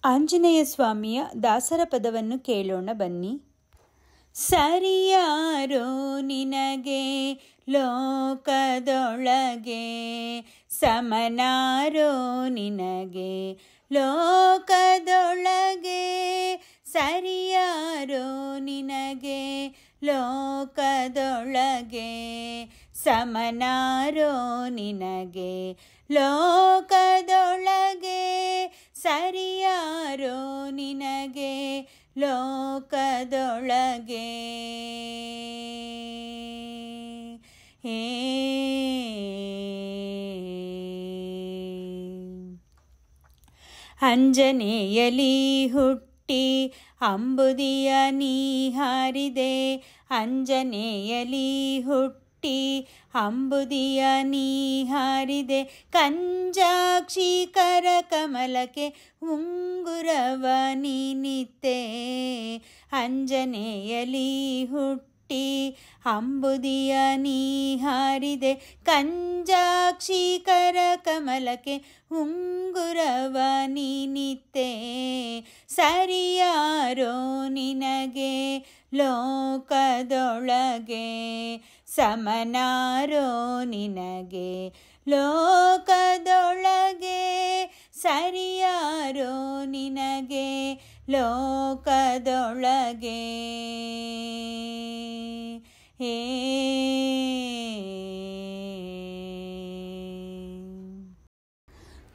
ಆಂಜನೇಯ ಸ್ವಾಮಿಯ ದಾಸರ ಪದವನ್ನು ಕೇಳೋಣ ಬನ್ನಿ. ಸರಿಯಾರೋ ನಿನಗೆ ಲೋಕದೊಳಗೆ, ಸಮನಾರೋ ನಿನಗೆ ಲೋಕದೊಳಗೆ. ಸರಿಯಾರೋ ನಿನಗೆ ಲೋಕದೊಳಗೆ, ಸಮನಾರೋ ನಿನಗೆ ಲೋಕದೊಳಗೆ. ಸರಿಯಾರೋ ನಿನಗೆ ಲೋಕದೊಳಗೆ. ಅಂಜನೆಯಲಿ ಹುಟ್ಟಿ ಅಂಬುದಿಯ ನೀ ಹಾರಿದೆ, ಅಂಜನೆಯಲಿ ಹುಟ್ಟಿ ಅಂಬುದಿಯ ನೀ ಹಾರಿದೆ. ಕಂಜಾಕ್ಷಿ ಕರ ಕಮಲಕ್ಕೆ ಉಂಗುರವ ನೀನಿತ್ತೆ, ಅಂಜನೆಯಲಿ ಹುಟ್ಟಿ ಅಂಬುದಿಯ ನೀ ಹಾರಿದೆ. ಕಂಜಾಕ್ಷಿ ಕರ ಕಮಲಕ್ಕೆ ಉಂಗುರವ ನೀನಿತ್ತೆ. ಸರಿಯಾರೋ ನಿನಗೆ ಲೋಕದೊಳಗೆ, ಸಮನಾರೋ ನಿನಗೆ ಲೋಕದೊಳಗೆ. ಸರಿಯಾರೋ ನಿನಗೆ ಲೋಕದೊಳಗೆ.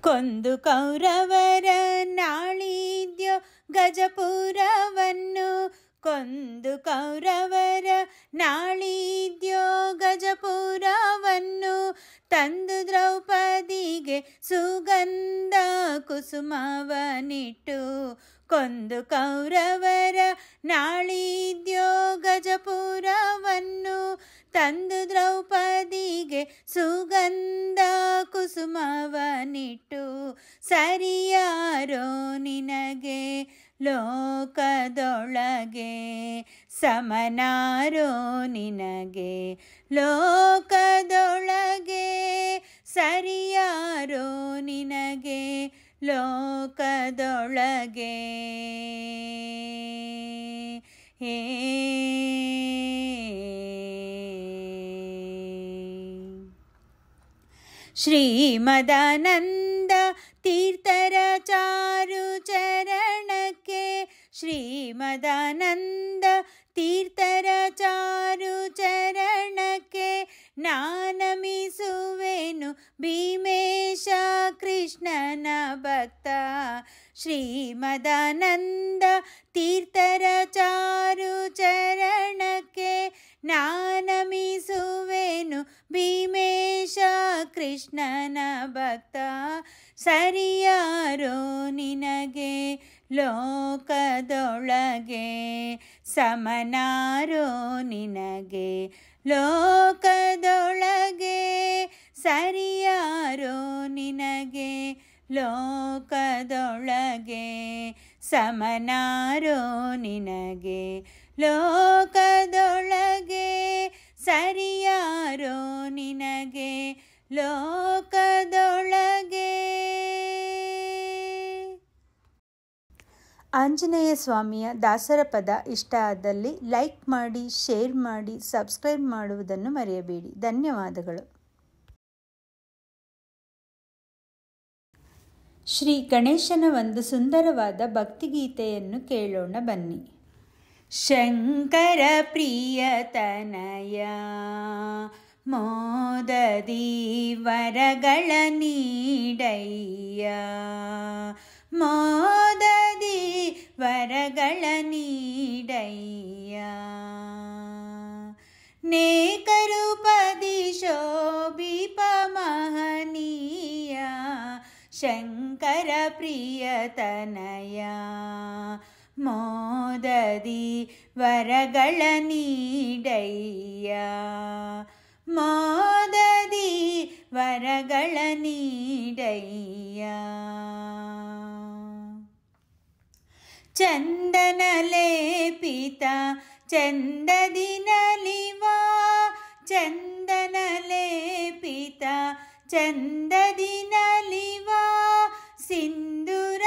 ಕೊಂದು ಕೌರವರ ನಾಳಿದ್ಯೋ ಗಜಪುರವನ್ನು, ಕೊಂದು ಕೌರವರ ನಾಳಿದ್ಯೋ ಗಜಪುರವನ್ನು. ತಂದು ದ್ರೌಪದಿಗೆ ಸುಗಂಧ ಕುಸುಮವನಿಟ್ಟು, ಕೊಂದು ಕೌರವರ ನಾಳಿದ್ಯೋ ಗಜಪುರವನ್ನು. ತಂದು ದ್ರೌಪದಿಗೆ ಸುಗಂಧ ಕುಸುಮವನಿಟ್ಟು. ಸರಿಯಾರೋ ನಿನಗೆ ಲೋಕದೊಳಗೆ, ಸಮನಾರೋ ನಿನಗೆ ಲೋಕದೊಳಗೆ. ಸರಿಯಾರೋ ನಿನಗೆ ಲೋಕದೊಳಗೆ. ಶ್ರೀಮದಾನಂದ ತೀರ್ಥರ ಚಾರು ಚರಣಕ್ಕೆ, ಶ್ರೀಮದಾನಂದ ತೀರ್ಥರ ಚಾರು ಚರಣಕ್ಕೆ. ನಾನಮಿಸುವೆನು ಭೀಮೇಶ ಕೃಷ್ಣನ ಭಕ್ತ, ಶ್ರೀಮದಾನಂದ ತೀರ್ಥರ ಚಾರು ಚರಣಕ್ಕೆ. ನಾನಮಿಸುವೆನು ಭೀಮೇಶ ಕೃಷ್ಣನ ಭಕ್ತ. ಸರಿಯಾರೋ ನಿನಗೆ ಲೋಕದೊಳಗೆ, ಸಮನಾರೋ ನಿನಗೆ ಲೋಕದೊಳಗೆ. ಸರಿಯಾರೋ ನಿನಗೆ ಲೋಕದೊಳಗೆ, ಸಮನಾರೋ ನಿನಗೆ ಲೋಕದೊಳಗೆ. ಸರಿಯಾರೋ ನಿನಗೆ ಲೋಕದೊಳಗೆ. ಆಂಜನೇಯ ಸ್ವಾಮಿಯ ದಾಸರ ಪದ ಇಷ್ಟ ಆದಲ್ಲಿ ಲೈಕ್ ಮಾಡಿ, ಶೇರ್ ಮಾಡಿ, ಸಬ್ಸ್ಕ್ರೈಬ್ ಮಾಡುವುದನ್ನು ಮರೆಯಬೇಡಿ. ಧನ್ಯವಾದಗಳು. ಶ್ರೀ ಗಣೇಶನ ಒಂದು ಸುಂದರವಾದ ಭಕ್ತಿಗೀತೆಯನ್ನು ಕೇಳೋಣ ಬನ್ನಿ. ಶಂಕರ ಪ್ರಿಯತನಯ ಮೋದದಿ ವರಗಳ ನೀಡಯ್ಯ, ಮೋದದಿ ವರಗಳ ನೀಡಯ್ಯ. ನೇಕರೂಪದಿ ಶೋಭಿಪ ಮಹನೀಯ, ಶಂಕರ ಪ್ರಿಯತನಯ ಮೋದದಿ ವರಗಳ ನೀಡಯ್ಯ, ಮೋದದಿ ವರಗಳ ನೀಡಯ್ಯ. ಚಂದನ ಲೇಪಿತ ಚಂದದಿ ನಲಿವಾ, ಚಂದನ ಲೇಪಿತ ಚಂದದಿ ನಲಿವಾ. ಸಿಂಧೂರಾರ್ಚಿತ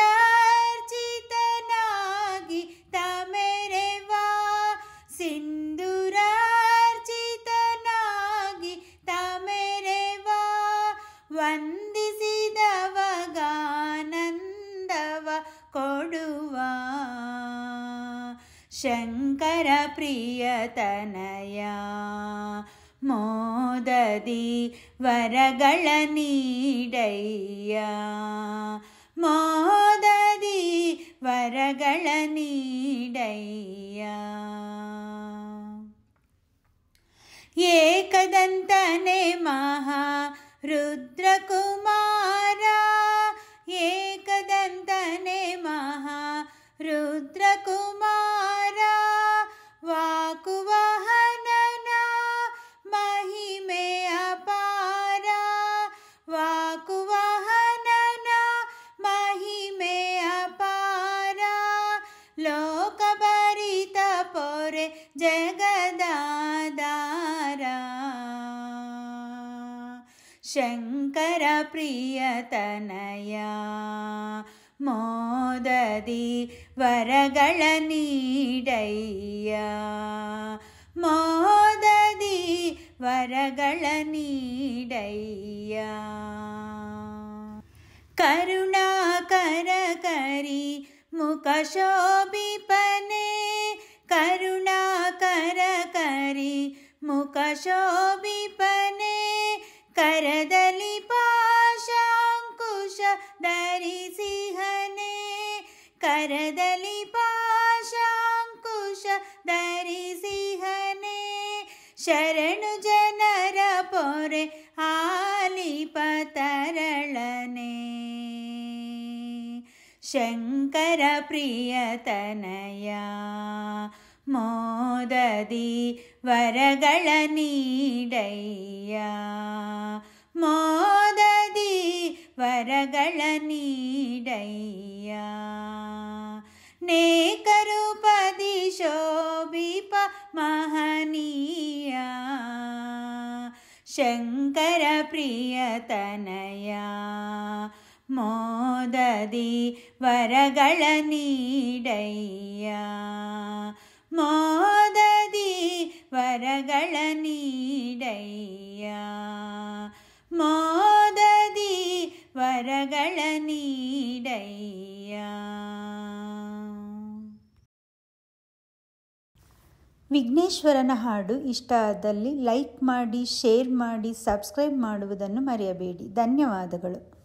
ಶಂಕರ ಪ್ರಿಯತನಯ ಮೋದದಿ ವರಗಳ ನೀಡಯ್ಯ ಮೋದದಿ ವರಗಳ ನೀಡಯ್ಯ ಏಕದಂತನೆ ಮಹಾ ರುದ್ರಕುಮಾರ ಏಕದಂತನೆ ಮಹಾ ರುದ್ರಕುಮಾರ ವಾಕುವಾಹನನ ಮಹಿಮೆ ಅಪಾರ ವಾಕುವಾಹನನ ಮಹಿಮೆ ಅಪಾರ ಲೋಕಭರಿತ ಪೊರೆ ಜಗದಾಧಾರ ಶಂಕರ ಪ್ರಿಯತನಯ ಮೋದದಿ ವರಗಳ ನೀಡಯ್ಯ ಮೋದದಿ ವರಗಳ ನೀಡಯ್ಯ ಕರುಣಾಕರ ಕರಿ ಮುಖ ಶೋಭಿಪನೆ ಕರುಣಾಕರ ಕರಿ ಮುಖ ಶೋಭಿಪನೆ ಕರದಲ್ಲಿ ಪಾಶಾಂಕುಶ ಧರಿಸಿಹನೆ ಕರದಲ್ಲಿ ಪಾಶಾಂಕುಶ ಧರಿಸಿಹನೆ ಶರಣು ಜನರ ಪೊರೆ ಆಲಿಪ ತರಳನೆ ಶಂಕರ ಪ್ರಿಯತನಯ ಮೋದದಿ ವರಗಳ ನೀಡಯ್ಯ ಮೋದದಿ ವರಗಳ ನೀಡಯ್ಯ ನೇಕರೂಪದಿ ಶೋಭಿಪ ಮಹನೀಯ ಶಂಕರ ಪ್ರಿಯತನಯ ಮೋದದಿ ವರಗಳ ನೀಡಯ್ಯ ಮೋದದಿ ವರಗಳ ನೀಡಯ್ಯ ಮೋದದಿ ವರಗಳ ನೀಡಯ್ಯ. ವಿಘ್ನೇಶ್ವರನ ಹಾಡು ಇಷ್ಟ ಆದಲ್ಲಿ ಲೈಕ್ ಮಾಡಿ, ಶೇರ್ ಮಾಡಿ, ಸಬ್ಸ್ಕ್ರೈಬ್ ಮಾಡುವುದನ್ನು ಮರೆಯಬೇಡಿ. ಧನ್ಯವಾದಗಳು.